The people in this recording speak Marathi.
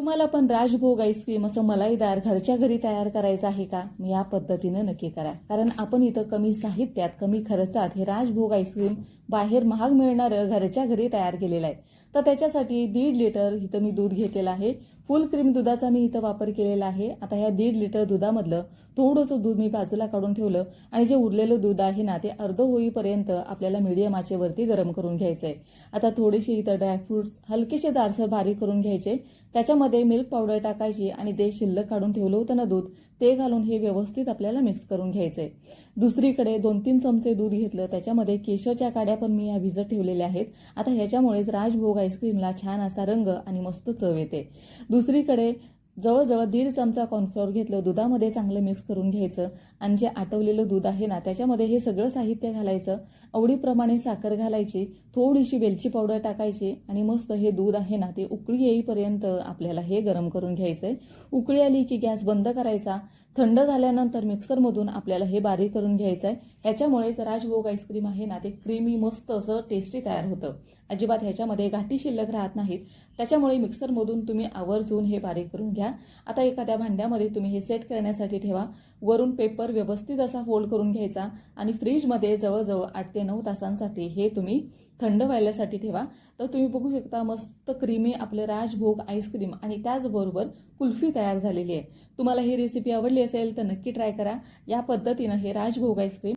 तुम्हाला पण राजभोग आईस्क्रीम असं मलाईदार घरच्या घरी तयार करायचं आहे का? या पद्धतीनं नक्की करा, कारण आपण इथं कमी साहित्यात कमी खर्चात हे राजभोग आईस्क्रीम बाहेर महाग मिळणारं घरच्या घरी तयार केलेलं आहे. तर त्याच्यासाठी 1.5 लिटर इथं मी दूध घेतलेलं आहे. फुल क्रीम दुधाचा मी इथं वापर केलेला आहे. आता ह्या 1.5 लिटर दुधामधलं थोडंसं दूध मी बाजूला काढून ठेवलं आणि जे उरलेलं दूध आहे ना ते अर्ध होईपर्यंत आपल्याला मीडियम आचेवरती गरम करून घ्यायचं आहे. आता थोडेसे इथं ड्रायफ्रुट्स हलकेसे जाडसर बारीक करून घ्यायचे, त्याच्यामध्ये मिल्क पावडर टाकायची आणि ते शिल्लक काढून ठेवलं होतं ना दूध ते घालून हे व्यवस्थित आपल्याला मिक्स करून घ्यायचंय. दुसरीकडे 2-3 चमचे दूध घेतलं, त्याच्यामध्ये केशरच्या काड्या पण मी या भिजत ठेवलेल्या आहेत. आता ह्याच्यामुळेच राजभोग आईस्क्रीमला छान असा रंग आणि मस्त चव येते. दुसरीकडे जवळजवळ 1.5 चमचा कॉर्नफ्लोअर घेतलं, दुधामध्ये चांगलं मिक्स करून घ्यायचं आणि जे आटवलेलं दूध आहे ना त्याच्यामध्ये हे सगळं साहित्य घालायचं. आवडीप्रमाणे साखर घालायची, थोडीशी वेलची पावडर टाकायची आणि मस्त हे दूध आहे ना ते उकळी येईपर्यंत आपल्याला हे गरम करून घ्यायचंय. उकळी आली की गॅस बंद करायचा. थंड झाल्यानंतर मिक्सरमधून आपल्याला हे बारीक करून घ्यायचं आहे. ह्याच्यामुळेच राजभोग आईस्क्रीम आहे ना ते क्रीमी मस्त असं टेस्टी तयार होतं. अजिबात ह्याच्यामध्ये गाठी शिल्लक राहत नाहीत. त्याच्यामुळे मिक्सरमधून तुम्ही आवर्जून हे बारीक करून घ्या. आता एखाद्या भांड्यामध्ये तुम्ही हे सेट करण्यासाठी ठेवा. वरून पेपर व्यवस्थित असा फोल्ड करून घ्यायचा आणि फ्रीजमध्ये जवळजवळ 8 ते 9 तासांसाठी हे तुम्ही थंड व्हायसाठी ठेवा. तर तुम्ही बघू शकता मस्त क्रीमी आपलं राजभोग आईस्क्रीम आणि त्याचबरोबर कुल्फी तयार झालेली आहे. तुम्हाला ही रेसिपी आवडली असेल तर नक्की ट्राय करा. या पद्धतीनं हे राजभोग आईस्क्रीम